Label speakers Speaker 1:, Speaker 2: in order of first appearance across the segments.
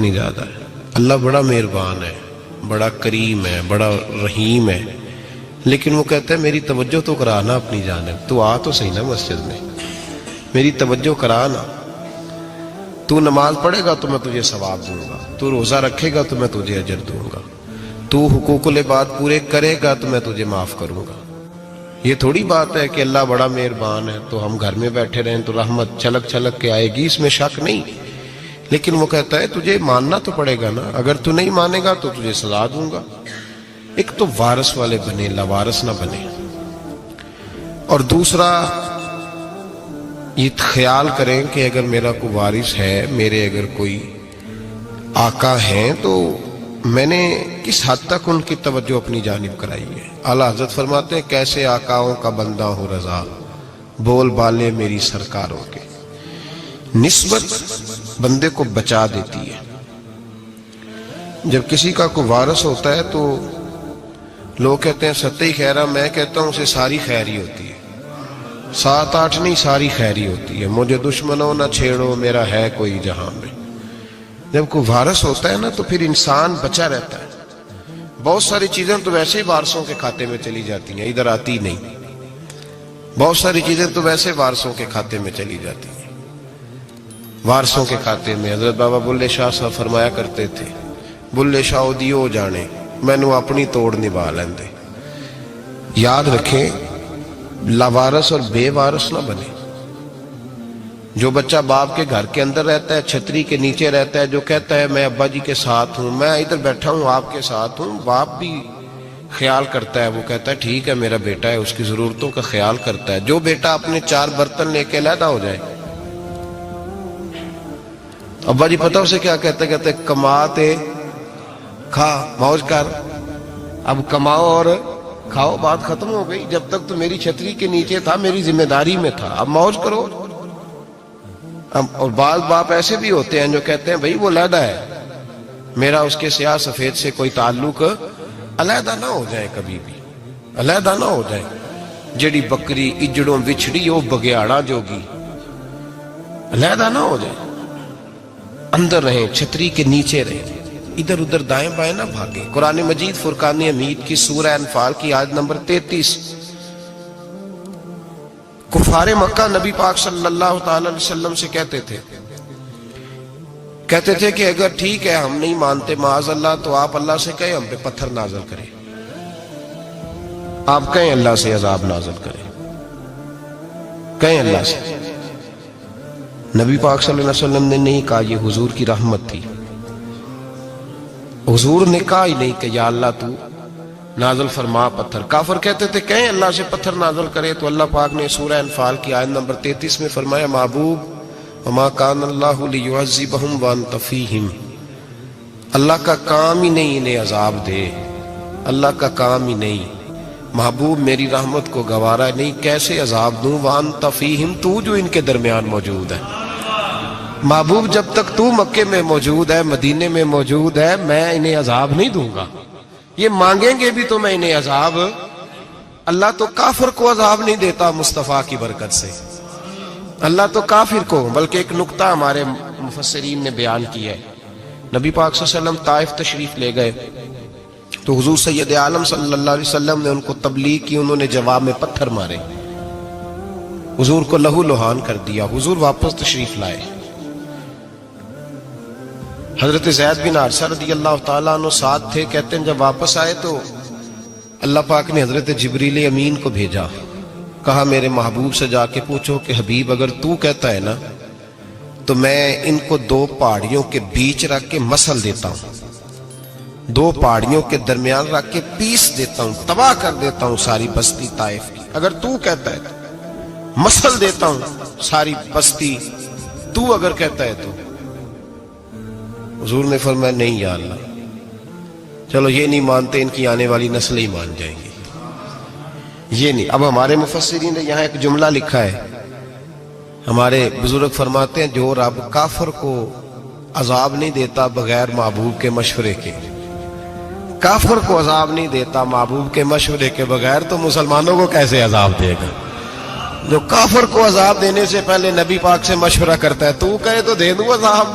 Speaker 1: اتنی زیادہ ہے. اللہ بڑا مہربان ہے, بڑا کریم ہے, بڑا رحیم ہے, لیکن وہ کہتا ہے میری توجہ تو کرانا اپنی جانب, تو آ تو صحیح نا مسجد میں, میری توجہ کرانا. تو نماز پڑھے گا تو میں تجھے ثواب دوں گا, تو روزہ رکھے گا تو میں تجھے اجر دوں گا, تو حقوق العباد پورے کرے گا تو میں تجھے معاف کروں گا. یہ تھوڑی بات ہے کہ اللہ بڑا مہربان ہے تو ہم گھر میں بیٹھے رہیں تو رحمت چھلک چھلک کے آئے گی, اس میں شک نہیں. لیکن وہ کہتا ہے تجھے ماننا تو پڑے گا نا, اگر تو نہیں مانے گا تو تجھے سزا دوں گا. ایک تو وارث والے بنے, لاوارث نہ بنے. اور دوسرا یہ خیال کریں کہ اگر میرا کوئی وارث ہے, میرے اگر کوئی آقا ہیں, تو میں نے کس حد تک ان کی توجہ اپنی جانب کرائی ہے. اعلیٰ حضرت فرماتے ہیں کیسے آقاؤں کا بندہ ہوں رضا, بول بالے میری سرکاروں کے. نسبت بندے کو بچا دیتی ہے. جب کسی کا کوئی وارث ہوتا ہے تو لوگ کہتے ہیں ستّی خیرہ, میں کہتا ہوں اسے ساری خیر ہی ہوتی ہے, 7-8 نہیں ساری خیر ہی ہوتی ہے. مجھے دشمنوں نہ چھیڑو, میرا ہے کوئی جہاں میں. جب کوئی وارث ہوتا ہے نا تو پھر انسان بچا رہتا ہے. بہت ساری چیزیں تو ویسے ہی وارثوں کے کھاتے میں چلی جاتی ہیں, ادھر آتی نہیں. بہت ساری چیزیں تو ویسے وارثوں کے کھاتے میں چلی جاتی ہیں. وارثوں کے کھاتے میں حضرت بابا بلے شاہ صاحب فرمایا کرتے تھے, بلے شاہ دیو جانے مینو اپنی توڑ نبھا لیندے. یاد رکھیں لاوارث اور بے وارث نہ بنے. جو بچہ باپ کے گھر کے اندر رہتا ہے, چھتری کے نیچے رہتا ہے, جو کہتا ہے میں ابا جی کے ساتھ ہوں, میں ادھر بیٹھا ہوں آپ کے ساتھ ہوں, باپ بھی خیال کرتا ہے, وہ کہتا ہے ٹھیک ہے میرا بیٹا ہے, اس کی ضرورتوں کا خیال کرتا ہے. جو بیٹا اپنے 4 برتن لے کے علیحدہ ہو جائے, ابا جی پتہ اسے کیا کہتے کہتے کماتے کھا موج کر. اب کماؤ اور کھاؤ, بات ختم ہو گئی. جب تک تو میری چھتری کے نیچے تھا, میری ذمہ داری میں تھا, اب موج کرو. اور بعض باپ ایسے بھی ہوتے ہیں جو کہتے ہیں بھئی وہ علیحدہ ہے, میرا اس کے سیاہ سفید سے کوئی تعلق, علیحدہ نہ ہو جائے, کبھی بھی علیحدہ نہ ہو جائے. جڑی بکری اجڑوں بچھڑی وہ بگیاڑا جوگی, علیحدہ نہ ہو جائے, اندر رہیں, چھتری کے نیچے رہیں, ادھر ادھر دائیں بائیں نہ بھاگیں. قرآن مجید فرقان حمید کی سورہ انفال کی آیت نمبر 33. کفار مکہ نبی پاک صلی اللہ تعالی علیہ وسلم سے کہتے تھے کہ اگر ٹھیک ہے ہم نہیں مانتے معاذ اللہ, تو آپ اللہ سے کہیں ہم پہ پتھر نازل کریں, آپ کہیں اللہ سے عذاب نازل کریں, کہیں اللہ سے. نبی پاک صلی اللہ علیہ وسلم نے نہیں کہا, یہ حضور کی رحمت تھی. حضور نے کہا ہی نہیں کہ یا اللہ تو نازل فرما پتھر. کافر کہتے تھے کہیں اللہ سے پتھر نازل کرے, تو اللہ پاک نے سورہ انفال کی آیت نمبر 33 میں فرمایا محبوب وما کان اللہ لیعذبہم وانت فیہم, اللہ کا کام ہی نہیں انہیں عذاب دے, اللہ کا کام ہی نہیں. محبوب میری رحمت کو گوارا نہیں, کیسے عذاب دوں, وانت فیہم, تو جو ان کے درمیان موجود ہے. محبوب جب تک تو مکے میں موجود ہے, مدینے میں موجود ہے, میں انہیں عذاب نہیں دوں گا. یہ مانگیں گے بھی تو میں انہیں عذاب, اللہ تو کافر کو عذاب نہیں دیتا مصطفیٰ کی برکت سے, اللہ تو کافر کو. بلکہ ایک نکتہ ہمارے مفسرین نے بیان کیا ہے. نبی پاک صلی اللہ علیہ وسلم طائف تشریف لے گئے تو حضور سید عالم صلی اللہ علیہ وسلم نے ان کو تبلیغ کی, انہوں نے جواب میں پتھر مارے, حضور کو لہو لہان کر دیا. حضور واپس تشریف لائے. حضرت زید بن حارثہ رضی اللہ تعالیٰ عنہ ساتھ تھے. کہتے ہیں جب واپس آئے تو اللہ پاک نے حضرت جبریل امین کو بھیجا, کہا میرے محبوب سے جا کے پوچھو کہ حبیب اگر تو کہتا ہے نا تو میں ان کو 2 پہاڑیوں کے بیچ رکھ کے مسل دیتا ہوں, 2 پہاڑیوں کے درمیان رکھ کے پیس دیتا ہوں, تباہ کر دیتا ہوں ساری بستی طائف کی. اگر تو کہتا ہے مسل دیتا ہوں ساری بستی, تو اگر کہتا ہے تو. حضور نے فرمایا نہیں یا اللہ, چلو یہ نہیں مانتے, ان کی آنے والی نسلیں ہی مان جائیں گی, یہ نہیں. اب ہمارے مفسرین نے یہاں ایک جملہ لکھا ہے, ہمارے بزرگ فرماتے ہیں جو رب کافر کو عذاب نہیں دیتا بغیر محبوب کے مشورے کے, کافر کو عذاب نہیں دیتا محبوب کے مشورے کے بغیر, تو مسلمانوں کو کیسے عذاب دے گا؟ جو کافر کو عذاب دینے سے پہلے نبی پاک سے مشورہ کرتا ہے, تو کہے تو دے دوں عذاب,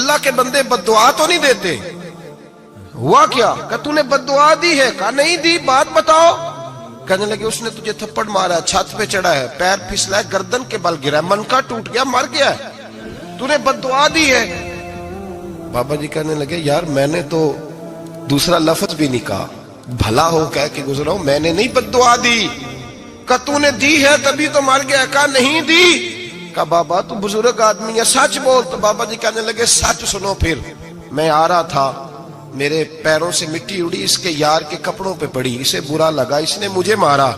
Speaker 1: اللہ کے بندے بد دعا تو نہیں دیتے. ہوا کیا؟ کہ تو نے بد دعا دی ہے؟ کہا نہیں دی، بات بتاؤ. کہنے لگے اس نے تجھے تھپڑ مارا ہے، چھت پہ چڑھا ہے، پیر پھسلا ہے، گردن کے بل گرا ہے، منکا ٹوٹ گیا، مر گیا ہے، تو نے بد دعا دی ہے. بابا جی کہنے لگے یار میں نے تو دوسرا لفظ بھی نہیں کہا، بھلا ہو کہہ کے گزرا ہوں، میں نے نہیں بد دعا دی. کہ تو نے دی ہے تبھی تو مر گیا. کہا نہیں دی. کہا بابا تو بزرگ آدمی ہے، سچ بول. تو بابا جی کہنے لگے سچ سنو. پھر میں آ رہا تھا، میرے پیروں سے مٹی اڑی، اس کے یار کے کپڑوں پہ پڑی، اسے برا لگا، اس نے مجھے مارا.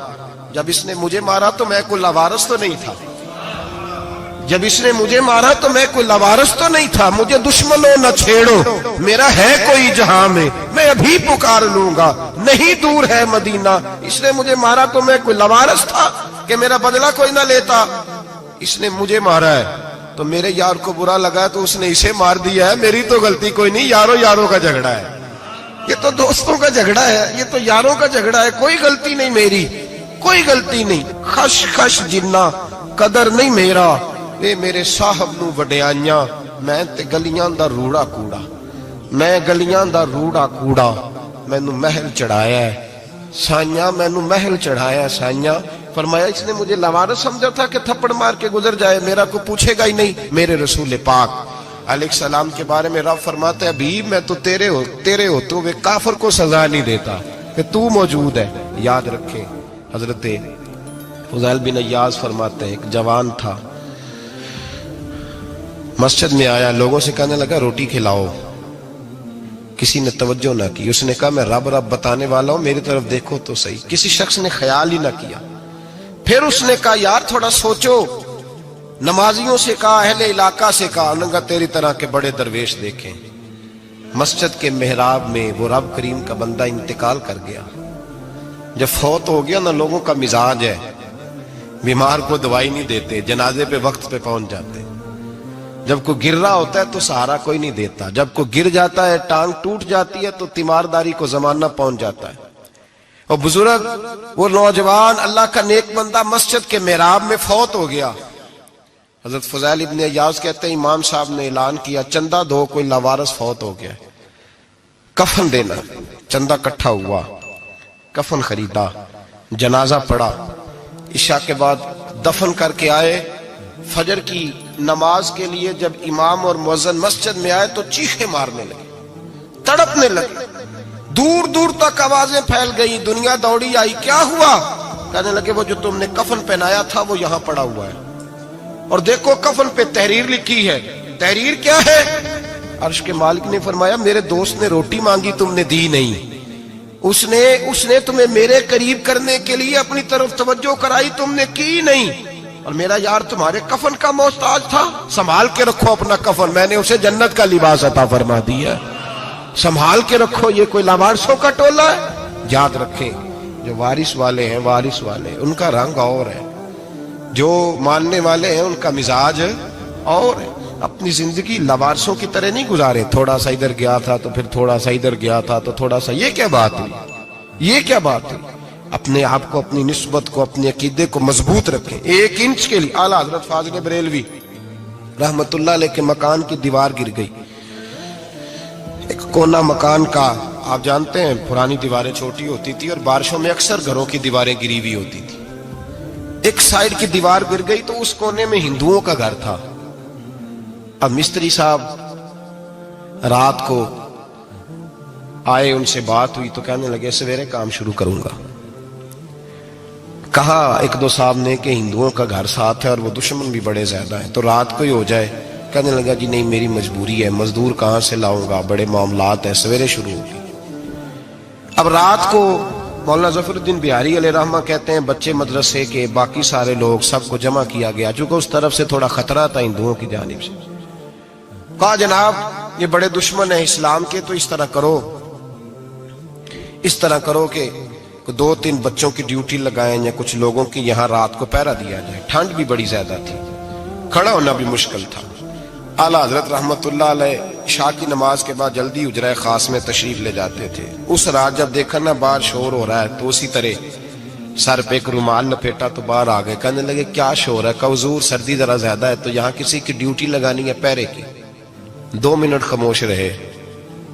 Speaker 1: جب اس نے مجھے مارا تو میں کوئی لاوارث تو نہیں تھا. جب اس نے مجھے مارا تو میں کوئی لاوارث تو نہیں تھا. مجھے دشمنوں نہ چھیڑو، میرا ہے کوئی جہاں میں ابھی پکار لوں گا، نہیں دور ہے مدینہ. اس نے مجھے مارا تو میں کوئی لاوارث تھا کہ میرا بدلہ کوئی نہ لیتا. اس نے مجھے مارا ہے تو میرے یار کو برا لگا تو اس نے اسے مار دیا ہے، میری تو غلطی کوئی نہیں. یاروں کا جھگڑا ہے، یہ تو دوستوں کا جھگڑا ہے، یہ تو یاروں کا جھگڑا ہے، کوئی غلطی نہیں میری، کوئی غلطی نہیں. خش خش جنہ قدر نہیں میرا، اے میرے صاحب نو وڈیاں، میں تے گلیاں دا روڑا کوڑا، میں گلیاں دا روڑا کوڑا. مینوں محل چڑھایا ہے سائیاں، مینوں محل چڑھایا ہے سائیاں. فرمایا اس نے مجھے لاوارث سمجھا تھا کہ تھپڑ مار کے گزر جائے، میرا کو پوچھے گا ہی نہیں. میرے رسول پاک علیہ السلام کے بارے میں رب فرماتا ہے حبیب میں تو تیرے ہوتے ہوئے کافر کو سزا نہیں دیتا کہ تو موجود ہے. یاد رکھیں حضرت فضیل بن عیاض فرماتے ہیں ایک جوان تھا، مسجد میں آیا، لوگوں سے کہنے لگا روٹی کھلاؤ. کسی نے توجہ نہ کی. اس نے کہا میں رب بتانے والا ہوں، میری طرف دیکھو تو صحیح. کسی شخص نے خیال ہی نہ کیا. پھر اس نے کہا یار تھوڑا سوچو. نمازیوں سے کہا، اہل علاقہ سے کہا، انہوں نے کہا تیری طرح کے بڑے درویش دیکھیں. مسجد کے محراب میں وہ رب کریم کا بندہ انتقال کر گیا. جب فوت ہو گیا نا، لوگوں کا مزاج ہے بیمار کو دوائی نہیں دیتے، جنازے پہ وقت پہ پہنچ جاتے. جب کوئی گر رہا ہوتا ہے تو سہارا کوئی نہیں دیتا، جب کوئی گر جاتا ہے ٹانگ ٹوٹ جاتی ہے تو تیمارداری کو زمانہ پہنچ جاتا ہے. اور بزرگ وہ نوجوان اللہ کا نیک بندہ مسجد کے محراب میں فوت ہو گیا. حضرت فضیل ابن عیاض کہتے ہیں امام صاحب نے اعلان کیا چندہ دو، کوئی لاوارث فوت ہو گیا، کفن دینا. چندہ کٹھا ہوا، کفن خریدا، جنازہ پڑا. عشاء کے بعد دفن کر کے آئے. فجر کی نماز کے لیے جب امام اور مؤذن مسجد میں آئے تو چیخیں مارنے لگے، تڑپنے لگے. دور دور تک آوازیں پھیل گئی، دنیا دوڑی آئی. کیا ہوا؟ کہنے لگے وہ جو تم نے کفن پہنایا تھا وہ یہاں پڑا ہوا ہے، اور دیکھو کفن پہ تحریر لکھی ہے. تحریر کیا ہے؟ عرش کے مالک نے فرمایا میرے دوست نے روٹی مانگی تم نے دی نہیں، اس نے تمہیں میرے قریب کرنے کے لیے اپنی طرف توجہ کرائی، تم نے کی نہیں. اور میرا یار تمہارے کفن کا محتاج تھا، سنبھال کے رکھو اپنا کفن، میں نے اسے جنت کا لباس عطا فرما دیا، سنبھال کے رکھو. یہ کوئی لاوارثوں کا ٹولہ ہے؟ یاد رکھیں جو وارث والے ہیں، وارث والے ان کا رنگ اور ہے، جو ماننے والے ہیں ان کا مزاج اور ہے. اپنی زندگی لاوارثوں کی طرح نہیں گزارے، تھوڑا سا ادھر گیا تھا تو پھر تھوڑا سا ادھر گیا تھا تو تھوڑا سا. یہ کیا بات ہوئی؟ یہ کیا بات ہوئی؟ اپنے آپ کو، اپنی نسبت کو، اپنے عقیدے کو مضبوط رکھیں. 1 انچ کے لیے اعلیٰ حضرت فاضل بریلوی رحمت اللہ علیہ کے مکان کی دیوار گر گئی. ایک کونا مکان کا، آپ جانتے ہیں پرانی دیواریں چھوٹی ہوتی تھی اور بارشوں میں اکثر گھروں کی دیواریں گری ہوئی ہوتی تھی. ایک سائیڈ کی دیوار گر گئی تو اس کونے میں ہندوؤں کا گھر تھا. اب مستری صاحب رات کو آئے، ان سے بات ہوئی تو کہنے لگے سویرے کام شروع کروں گا. کہا 1-2 صاحب نے کہ ہندوؤں کا گھر ساتھ ہے اور وہ دشمن بھی بڑے زیادہ ہیں تو رات کو ہی ہو جائے. کہنے لگا جی نہیں میری مجبوری ہے، مزدور کہاں سے لاؤں گا، بڑے معاملات ہیں، سویرے شروع ہوگی. اب رات کو مولانا ظفر الدین بہاری علیہ رحمہ کہتے ہیں بچے مدرسے کے، باقی سارے لوگ، سب کو جمع کیا گیا، چونکہ اس طرف سے تھوڑا خطرہ تھا ہندوؤں کی جانب سے. کہا جناب یہ بڑے دشمن ہیں اسلام کے، تو اس طرح کرو کہ 2-3 بچوں کی ڈیوٹی لگائیں یا کچھ لوگوں کی یہاں رات کو پہرا دیا جائے. ٹھنڈ بھی بڑی زیادہ تھی، کھڑا ہونا بھی مشکل تھا. اعلیٰ حضرت رحمت اللہ علیہ عشاء کی نماز کے بعد جلدی حجرہ خاص میں تشریف لے جاتے تھے. اس رات جب دیکھا نا باہر شور ہو رہا ہے تو اسی طرح سر پہ ایک رومال لپیٹا تو باہر آ گئے. کہنے لگے کیا شور ہے؟ کہ حضور سردی ذرا زیادہ ہے تو یہاں کسی کی ڈیوٹی لگانی ہے پہرے کی. 2 منٹ خاموش رہے،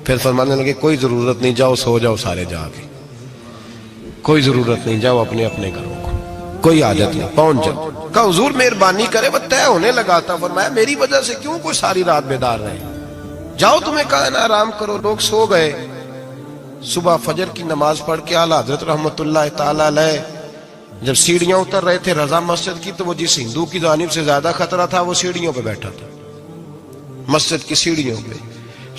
Speaker 1: پھر فرمانے لگے کوئی ضرورت نہیں، جاؤ سو جاؤ سارے جا کے، کوئی ضرورت نہیں، جاؤ اپنے اپنے گھروں کو، کوئی حاجت نہیں، پہنچ جاؤ۔ کہا حضور مہربانی کرے، وہ طے ہونے لگا تھا۔ فرمایا میری وجہ سے کیوں کوئی ساری رات بیدار رہے، جاؤ تمہیں کہا نا آرام کرو۔ لوگ سو گئے۔ صبح فجر کی نماز پڑھ کے اعلیٰ حضرت رحمت اللہ تعالی علیہ جب سیڑھیاں اتر رہے تھے رضا مسجد کی، تو وہ جس ہندو کی جانب سے زیادہ خطرہ تھا وہ سیڑھیوں پہ بیٹھا تھا، مسجد کی سیڑھیوں پہ۔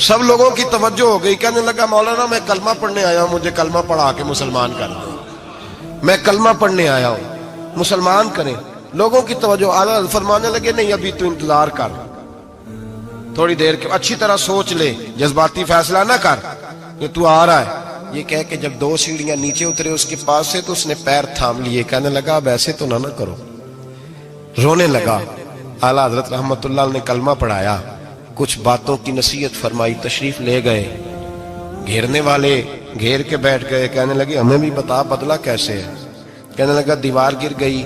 Speaker 1: سب لوگوں کی توجہ ہو گئی، کہنے لگا مولانا میں کلمہ پڑھنے آیا ہوں، مجھے کلمہ پڑھا کے مسلمان کر دو، میں کلمہ پڑھنے آیا ہوں، مسلمان کریں۔ لوگوں کی توجہ، اعلیٰ فرمانے لگے نہیں ابھی تو انتظار کر، تھوڑی دیر کے اچھی طرح سوچ لے، جذباتی فیصلہ نہ کر کہ تو آ رہا ہے۔ یہ کہہ کے جب 2 سیڑھیاں نیچے اترے اس کے پاس سے، تو اس نے پیر تھام لیے، کہنے لگا اب ایسے تو نہ کرو، رونے لگا۔ اعلیٰ حضرت رحمت اللہ نے کلمہ پڑھایا، کچھ باتوں کی نصیحت فرمائی، تشریف لے گئے۔ گھیرنے والے گھیر کے بیٹھ گئے، کہنے لگے ہمیں بھی بتا بدلہ کیسے ہے۔ کہنے لگا دیوار گر گئی،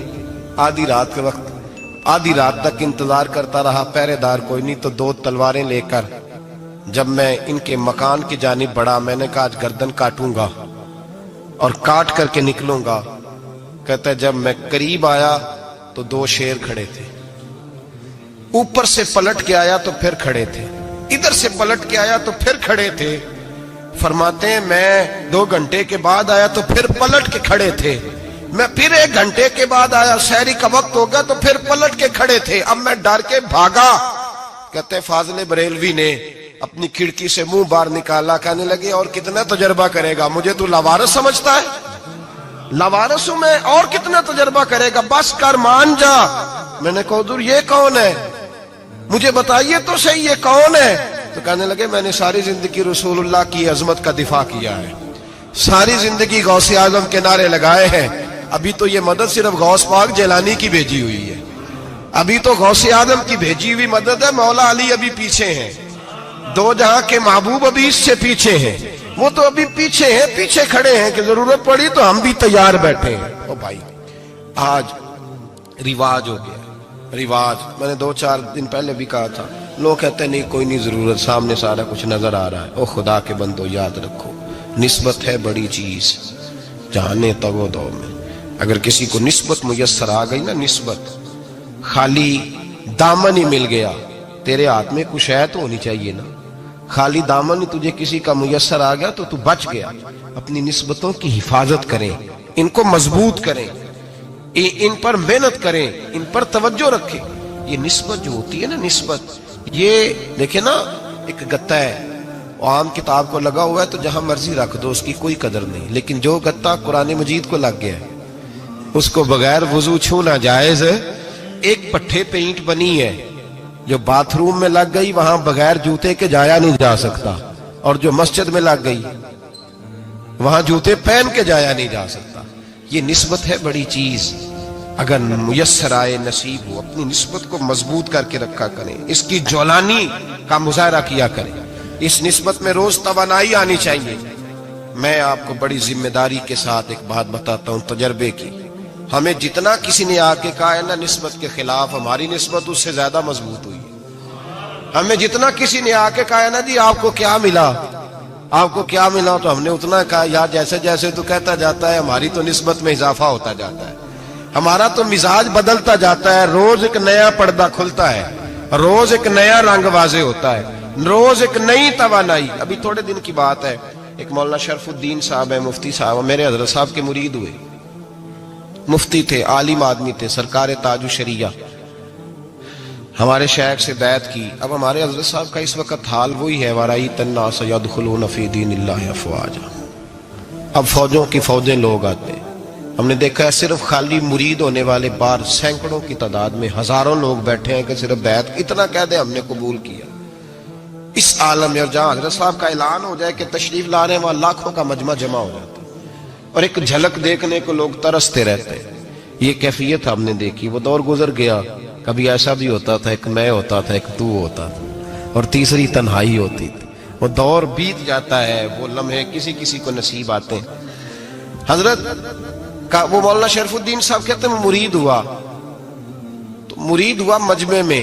Speaker 1: آدھی رات کے وقت، آدھی رات تک انتظار کرتا رہا، پہرے دار کوئی نہیں، تو 2 تلواریں لے کر جب میں ان کے مکان کی جانب بڑھا، میں نے کہا آج گردن کاٹوں گا اور کاٹ کر کے نکلوں گا۔ کہتا ہے جب میں قریب آیا تو 2 شیر کھڑے تھے، اوپر سے پلٹ کے آیا تو پھر کھڑے تھے، ادھر سے پلٹ کے آیا تو پھر کھڑے تھے۔ فرماتے ہیں میں 2 گھنٹے کے بعد آیا تو پھر پلٹ کے کھڑے تھے، میں پھر 1 گھنٹے کے بعد آیا، سحری کا وقت ہو گیا تو پھر پلٹ کے کھڑے تھے، اب میں ڈر کے بھاگا۔ کہتے ہیں فاضل بریلوی نے اپنی کھڑکی سے منہ باہر نکالا، کہنے لگے اور کتنا تجربہ کرے گا، مجھے تو لاوارث سمجھتا ہے، لاوارث ہوں میں، اور کتنا تجربہ کرے گا، بس کر مان جا۔ میں نے کہا حضور یہ کون ہے، مجھے بتائیے تو صحیح یہ کون ہے۔ تو کہنے لگے میں نے ساری زندگی رسول اللہ کی عظمت کا دفاع کیا ہے، ساری زندگی غوث اعظم کے نعرے لگائے ہیں، ابھی تو یہ مدد صرف غوث پاک جیلانی کی بھیجی ہوئی ہے، ابھی تو غوث اعظم کی بھیجی ہوئی مدد ہے، مولا علی ابھی پیچھے ہیں، 2 جہاں کے محبوب ابھی اس سے پیچھے ہیں، وہ تو ابھی پیچھے ہیں، پیچھے کھڑے ہیں کہ ضرورت پڑی تو ہم بھی تیار بیٹھے ہیں۔ او بھائی آج رواج ہو گیا، رواج، میں نے 2-4 دن پہلے بھی کہا تھا، لوگ کہتے ہیں نہیں کوئی نہیں ضرورت، سامنے سارا کچھ نظر آ رہا ہے۔ او خدا کے بندو یاد رکھو، نسبت ہے بڑی چیز، جانے تو دو میں، اگر کسی کو نسبت میسر آ گئی نا، نسبت، خالی دامن ہی مل گیا، تیرے ہاتھ میں کچھ ہے تو ہونی چاہیے نا، خالی دامن ہی تجھے کسی کا میسر آ گیا تو بچ گیا۔ اپنی نسبتوں کی حفاظت کریں، ان کو مضبوط کریں، ان پر محنت کریں، ان پر توجہ رکھیں۔ یہ نسبت جو ہوتی ہے نا، نسبت، یہ دیکھیں نا، ایک گتا ہے عام کتاب کو لگا ہوا ہے تو جہاں مرضی رکھ دو، اس کی کوئی قدر نہیں، لیکن جو گتا قرآن مجید کو لگ گیا ہے اس کو بغیر وضو چھونا جائز ہے۔ ایک پٹھے پہ اینٹ بنی ہے، جو باتھ روم میں لگ گئی وہاں بغیر جوتے کے جایا نہیں جا سکتا، اور جو مسجد میں لگ گئی وہاں جوتے پہن کے جایا نہیں جا سکتا۔ یہ نسبت ہے بڑی چیز، اگر میسر آئے، نصیب ہو، اپنی نسبت کو مضبوط کر کے رکھا کریں، اس کی جولانی کا مظاہرہ کیا کریں، اس نسبت میں روز توانائی آنی چاہیے۔ میں آپ کو بڑی ذمہ داری کے ساتھ ایک بات بتاتا ہوں تجربے کی، ہمیں جتنا کسی نے آ کے کہا ہے نا نسبت کے خلاف، ہماری نسبت اس سے زیادہ مضبوط ہوئی ہے۔ ہمیں جتنا کسی نے آ کے کہا ہے نا جی آپ کو کیا ملا، آپ کو کیا ملا، تو ہم نے اتنا کہا یا جیسے جیسے تو کہتا جاتا ہے ہماری تو نسبت میں اضافہ ہوتا جاتا ہے، ہمارا تو مزاج بدلتا جاتا ہے، روز ایک نیا پردہ کھلتا ہے، روز ایک نیا رنگ واضح ہوتا ہے، روز ایک نئی توانائی۔ ابھی تھوڑے دن کی بات ہے، ایک مولانا شرف الدین صاحب ہے، مفتی صاحب، میرے حضرت صاحب کے مرید ہوئے، مفتی تھے، عالم آدمی تھے، سرکار تاج الشریعہ، ہمارے شیخ سے بیعت کی۔ اب ہمارے حضرت صاحب کا اس وقت حال وہی ہے، وَرَأَيْتَ النَّاسَ يَدْخُلُونَ فِي دِينِ اللَّهِ أَفْوَاجًا، اب فوجوں کی فوجیں لوگ آتے ہیں۔ ہم نے دیکھا ہے صرف خالی مرید ہونے والے بار سینکڑوں کی تعداد میں ہزاروں لوگ بیٹھے ہیں کہ صرف بیعت اتنا کہہ دیں ہم نے قبول کیا۔ اس عالم میں، اور جہاں حضرت صاحب کا اعلان ہو جائے کہ تشریف لا رہے ہیں، وہاں لاکھوں کا مجمع جمع ہو جاتا ہے، اور ایک جھلک دیکھنے کو لوگ ترستے رہتے ہیں۔ یہ کیفیت ہم نے دیکھی، وہ دور گزر گیا، کبھی ایسا بھی ہوتا تھا ایک میں ہوتا تھا، ایک تو ہوتا تھا، اور تیسری تنہائی ہوتی تھی۔ وہ دور بیت جاتا ہے، وہ لمحے کسی کسی کو نصیب آتے ہیں۔ حضرت کا وہ مولانا شرف الدین صاحب کہتے ہیں مرید ہوا، تو مرید ہوا مجمع میں،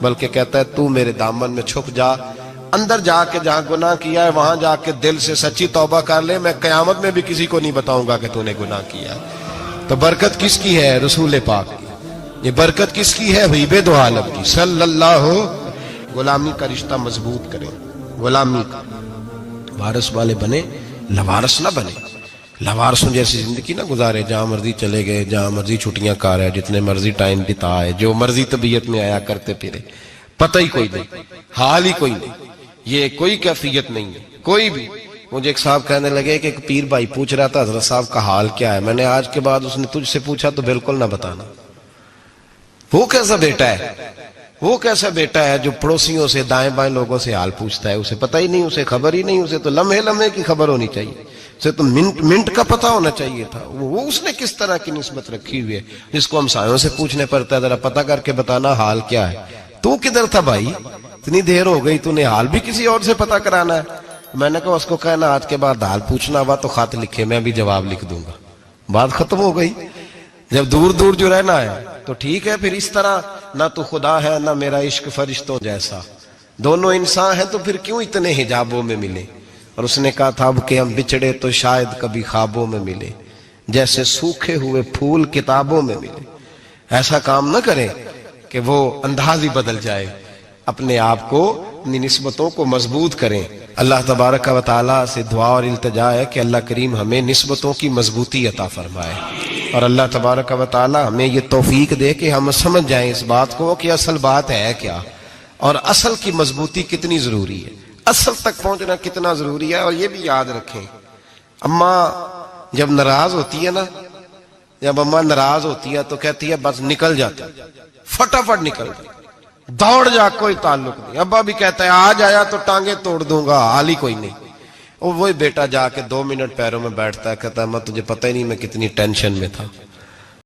Speaker 1: بلکہ کہتا ہے تو میرے دامن میں چھپ جا، اندر جا کے جہاں گناہ کیا ہے وہاں جا کے دل سے سچی توبہ کر لے، میں قیامت میں بھی کسی کو نہیں بتاؤں گا کہ تو نے گناہ کیا ہے۔ تو برکت کس کی ہے؟ رسول پاک کی۔ یہ برکت کس کی ہے؟ حبیب دو عالم کی صلی اللہ۔ غلامی کا رشتہ مضبوط کریں، غلامی کا، وارث والے بنے، لوارث نہ بنے۔ لوارثوں جیسی زندگی نہ گزارے، جہاں مرضی چلے گئے، جہاں مرضی چھٹیاں کار ہے، جتنے مرضی ٹائم بتائے، جو مرضی طبیعت میں آیا کرتے پھرے، پتہ ہی کوئی نہیں، حال ہی کوئی نہیں، یہ کوئی کیفیت نہیں ہے کوئی بھی۔ مجھے ایک صاحب کہنے لگے کہ ایک پیر بھائی پوچھ رہا تھا حضرت صاحب کا حال کیا ہے، میں نے آج کے بعد اس نے تجھ سے پوچھا تو بالکل نہ بتانا۔ وہ کیسا بیٹا ہے، وہ کیسا بیٹا ہے جو پڑوسیوں سے دائیں بائیں لوگوں سے حال پوچھتا ہے، اسے پتہ ہی نہیں، اسے خبر ہی نہیں، اسے تو لمحے لمحے کی خبر ہونی چاہیے، اسے تو منٹ منٹ کا پتہ ہونا چاہیے تھا۔ وہ اس نے کس طرح کی نسبت رکھی ہوئی ہے جس کو ہم سایوں سے پوچھنے پڑتا ہے، ذرا پتہ کر کے بتانا حال کیا ہے۔ تو کدھر تھا بھائی، اتنی دیر ہو گئی، تو نے حال بھی کسی اور سے پتہ کرانا ہے؟ میں نے کہا اس کو کہنا آج کے بعد حال پوچھنا ہوا تو خط لکھے، میں بھی جواب لکھ دوں گا، بات ختم ہو گئی۔ جب دور دور جو رہنا ہے تو ٹھیک ہے، پھر اس طرح نہ تو خدا ہے نہ میرا عشق فرشتوں جیسا، دونوں انسان ہیں تو پھر کیوں اتنے حجابوں میں ملے؟ اور اس نے کہا تھا اب کہ ہم بچھڑے تو شاید کبھی خوابوں میں ملے، جیسے سوکھے ہوئے پھول کتابوں میں ملے۔ ایسا کام نہ کریں کہ وہ انداز ہی بدل جائے، اپنے آپ کو، اپنی نسبتوں کو مضبوط کریں۔ اللہ تبارک و تعالیٰ سے دعا اور التجا ہے کہ اللہ کریم ہمیں نسبتوں کی مضبوطی عطا فرمائے، اور اللہ تبارک و تعالیٰ ہمیں یہ توفیق دے کہ ہم سمجھ جائیں اس بات کو کہ اصل بات ہے کیا، اور اصل کی مضبوطی کتنی ضروری ہے، اصل تک پہنچنا کتنا ضروری ہے۔ اور یہ بھی یاد رکھیں، اماں جب ناراض ہوتی ہے نا، جب اماں ناراض ہوتی ہے تو کہتی ہے بس نکل جاتا، فٹافٹ نکل جاتا، دوڑ جا، کوئی تعلق نہیں۔ ابا بھی کہتا ہے آج آیا تو ٹانگیں توڑ دوں گا، حال ہی کوئی نہیں۔ اور وہی بیٹا جا کے 2 منٹ پیروں میں بیٹھتا ہے، کہتا ہے ماں تجھے پتہ ہی نہیں میں کتنی ٹینشن میں تھا۔